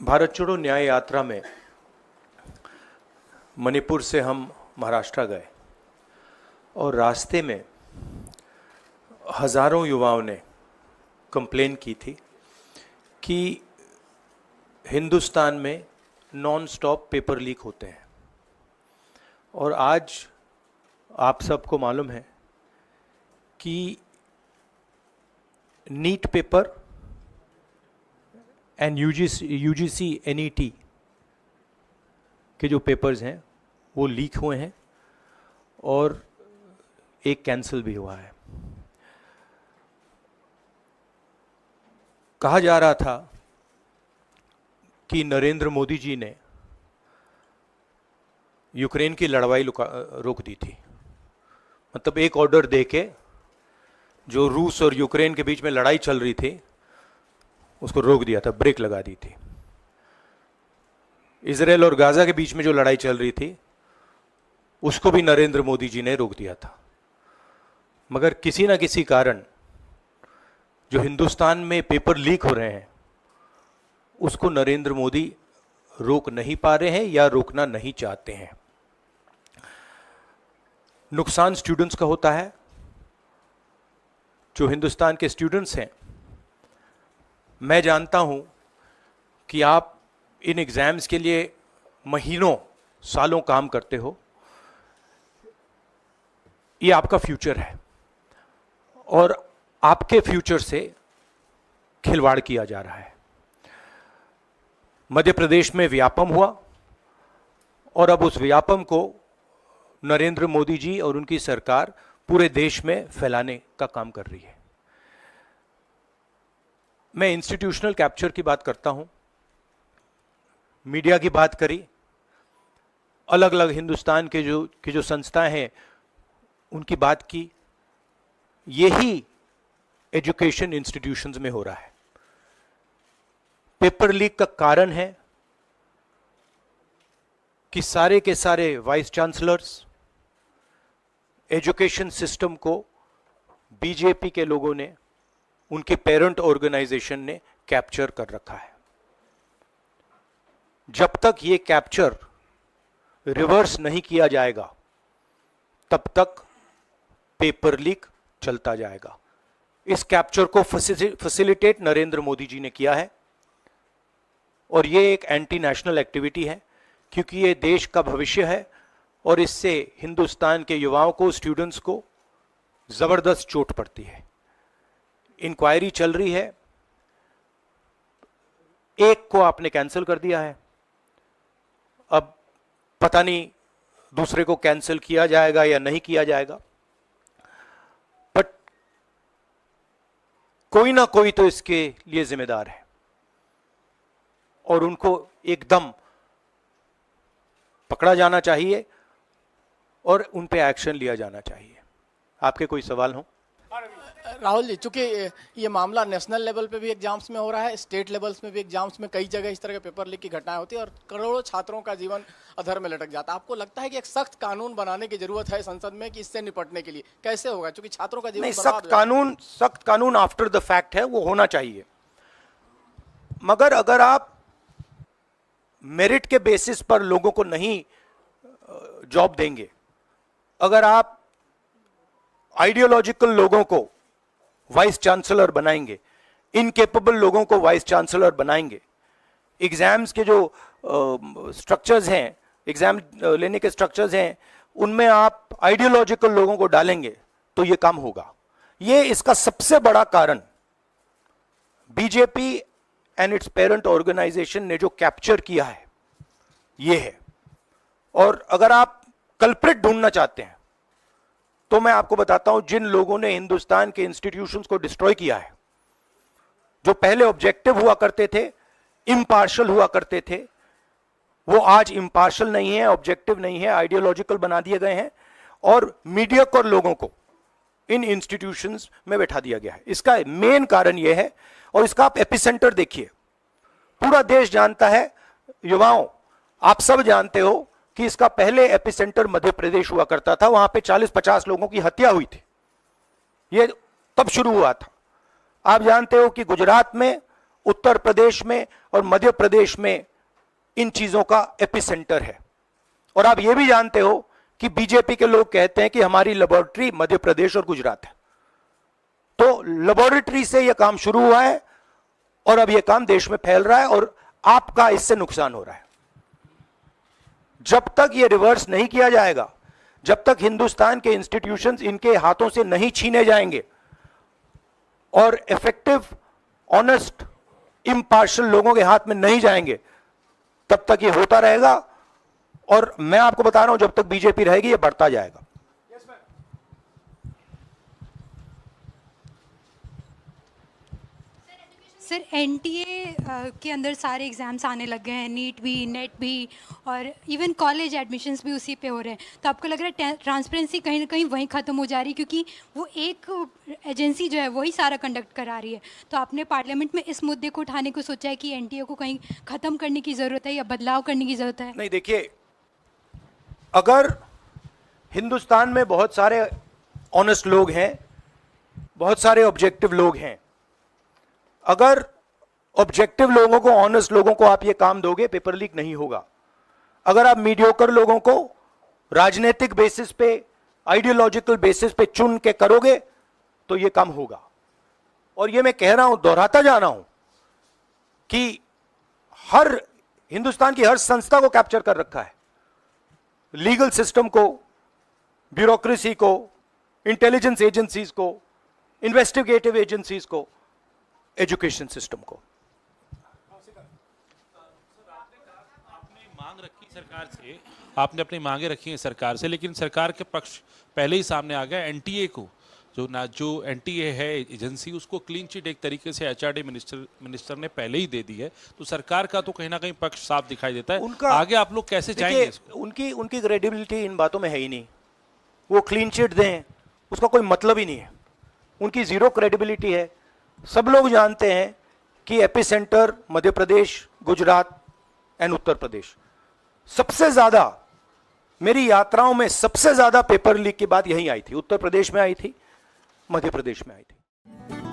भारत छोड़ो न्याय यात्रा में मणिपुर से हम महाराष्ट्र गए और रास्ते में हज़ारों युवाओं ने कंप्लेन की थी कि हिंदुस्तान में नॉन स्टॉप पेपर लीक होते हैं। और आज आप सबको मालूम है कि NEET paper and UGC NET के जो पेपर्स हैं वो लीक हुए हैं और एक कैंसिल भी हुआ है। कहा जा रहा था कि नरेंद्र मोदी जी ने यूक्रेन की लड़ाई रोक दी थी। मतलब एक ऑर्डर देके जो रूस और यूक्रेन के बीच में लड़ाई चल रही थी उसको रोक दिया था, ब्रेक लगा दी थी। इजराइल और गाजा के बीच में जो लड़ाई चल रही थी उसको भी नरेंद्र मोदी जी ने रोक दिया था। मगर किसी ना किसी कारण जो हिंदुस्तान में पेपर लीक हो रहे हैं उसको नरेंद्र मोदी रोक नहीं पा रहे हैं या रोकना नहीं चाहते हैं। नुकसान स्टूडेंट्स का होता है। जो हिंदुस्तान के स्टूडेंट्स हैं, मैं जानता हूं कि आप इन एग्जाम्स के लिए महीनों सालों काम करते हो। ये आपका फ्यूचर है और आपके फ्यूचर से खिलवाड़ किया जा रहा है। मध्य प्रदेश में व्यापम हुआ और अब उस व्यापम को नरेंद्र मोदी जी और उनकी सरकार पूरे देश में फैलाने का काम कर रही है। मैं इंस्टीट्यूशनल कैप्चर की बात करता हूं, मीडिया की बात करी, अलग अलग हिंदुस्तान के जो संस्थाएं हैं उनकी बात की। यही एजुकेशन इंस्टीट्यूशंस में हो रहा है। पेपर लीक का कारण है कि सारे के सारे वाइस चांसलर्स, एजुकेशन सिस्टम को बीजेपी के लोगों ने, उनके पेरेंट ऑर्गेनाइजेशन ने कैप्चर कर रखा है। जब तक ये कैप्चर रिवर्स नहीं किया जाएगा तब तक पेपर लीक चलता जाएगा। इस कैप्चर को फैसिलिटेट नरेंद्र मोदी जी ने किया है और ये एक एंटी नेशनल एक्टिविटी है क्योंकि ये देश का भविष्य है और इससे हिंदुस्तान के युवाओं को, स्टूडेंट्स को जबरदस्त चोट पड़ती है। इंक्वायरी चल रही है, एक को आपने कैंसिल कर दिया है, अब पता नहीं दूसरे को कैंसिल किया जाएगा या नहीं किया जाएगा, बट कोई ना कोई तो इसके लिए जिम्मेदार है और उनको एकदम पकड़ा जाना चाहिए और उन पे एक्शन लिया जाना चाहिए। आपके कोई सवाल हो? राहुल जी, चूंकि ये मामला नेशनल लेवल पे भी एग्जाम्स में हो रहा है, स्टेट लेवल्स में भी एग्जाम्स में कई जगह इस तरह के पेपर लीक की घटनाएं होती है और करोड़ों छात्रों का जीवन अधर में लटक जाता है। आपको लगता है कि एक सख्त कानून बनाने की जरूरत है संसद में कि इससे निपटने के लिए? कैसे होगा, क्योंकि छात्रों का जीवन सख्त कानून आफ्टर द फैक्ट है, वो होना चाहिए। मगर अगर आप मेरिट के बेसिस पर लोगों को नहीं जॉब देंगे, अगर आप आइडियोलॉजिकल लोगों को वाइस चांसलर बनाएंगे, इनकेपेबल लोगों को वाइस चांसलर बनाएंगे, एग्जाम्स के जो स्ट्रक्चर्स हैं, एग्जाम लेने के स्ट्रक्चर्स हैं, उनमें आप आइडियोलॉजिकल लोगों को डालेंगे तो ये काम होगा। ये इसका सबसे बड़ा कारण BJP and its parent organisation ने जो कैप्चर किया है ये है। और अगर आप कल्प्रिट ढूंढना चाहते हैं तो मैं आपको बताता हूं, जिन लोगों ने हिंदुस्तान के इंस्टीट्यूशंस को डिस्ट्रॉय किया है, जो पहले ऑब्जेक्टिव हुआ करते थे, इम्पार्शियल हुआ करते थे, वो आज इम्पार्शियल नहीं है, ऑब्जेक्टिव नहीं है, आइडियोलॉजिकल बना दिए गए हैं और मीडियोकर लोगों को इन इंस्टीट्यूशंस में बैठा दिया गया है। इसका मेन कारण यह है और इसका आप एपिसेंटर देखिए। पूरा देश जानता है, युवाओं आप सब जानते हो कि इसका पहले एपिसेंटर मध्य प्रदेश हुआ करता था। वहां पे 40-50 लोगों की हत्या हुई थी, ये तब शुरू हुआ था। आप जानते हो कि गुजरात में उत्तर प्रदेश में और मध्य प्रदेश में इन चीजों का एपिसेंटर है। और आप ये भी जानते हो कि बीजेपी के लोग कहते हैं कि हमारी लेबोरेटरी मध्य प्रदेश और गुजरात है। तो लेबोरेटरी से यह काम शुरू हुआ है और अब यह काम देश में फैल रहा है और आपका इससे नुकसान हो रहा है। जब तक यह रिवर्स नहीं किया जाएगा, जब तक हिंदुस्तान के इंस्टीट्यूशंस इनके हाथों से नहीं छीने जाएंगे और इफेक्टिव, ऑनेस्ट, इम्पार्शियल लोगों के हाथ में नहीं जाएंगे, तब तक ये होता रहेगा। और मैं आपको बता रहा हूं, जब तक बीजेपी रहेगी ये बढ़ता जाएगा। सर, एनटीए के अंदर सारे एग्जाम्स आने लग गए हैं, नीट भी, नेट भी, और इवन कॉलेज एडमिशन्स भी उसी पे हो रहे हैं। तो आपको लग रहा है ट्रांसपेरेंसी कहीं ना कहीं वहीं ख़त्म हो जा रही है, क्योंकि वो एक एजेंसी जो है वही सारा कंडक्ट करा रही है। तो आपने पार्लियामेंट में इस मुद्दे को उठाने को सोचा है कि एनटीए को कहीं ख़त्म करने की ज़रूरत है या बदलाव करने की ज़रूरत है? नहीं, देखिए, अगर हिंदुस्तान में बहुत सारे ऑनेस्ट लोग हैं, बहुत सारे ऑब्जेक्टिव लोग हैं, अगर ऑब्जेक्टिव लोगों को, ऑनेस्ट लोगों को आप ये काम दोगे, पेपर लीक नहीं होगा। अगर आप मीडियोकर लोगों को राजनीतिक बेसिस पे, आइडियोलॉजिकल बेसिस पे चुन के करोगे तो ये काम होगा। और ये मैं कह रहा हूं, दोहराता जा रहा हूं कि हर हिंदुस्तान की हर संस्था को कैप्चर कर रखा है, लीगल सिस्टम को, ब्यूरोक्रेसी को, इंटेलिजेंस एजेंसीज को, इन्वेस्टिगेटिव एजेंसीज को, एजुकेशन सिस्टम को। आपने अपनी मांगे रखी हैं सरकार से, लेकिन सरकार के पक्ष पहले ही सामने आ गया। एनटीए को जो एनटीए है एजेंसी, उसको क्लीन चिट एक तरीके से एचआरडी मिनिस्टर ने पहले ही दे दी है। तो सरकार का तो कहीं ना कहीं पक्ष साफ दिखाई देता है। आगे आप लोग कैसे जाएंगे इसको? उनकी क्रेडिबिलिटी इन बातों में है ही नहीं। वो क्लीन चिट दें, उसका कोई मतलब ही नहीं है। उनकी जीरो क्रेडिबिलिटी है। सब लोग जानते हैं कि एपिसेंटर मध्य प्रदेश, गुजरात एंड उत्तर प्रदेश। सबसे ज्यादा मेरी यात्राओं में सबसे ज्यादा पेपर लीक की बात यहीं आई थी, उत्तर प्रदेश में आई थी, मध्य प्रदेश में आई थी।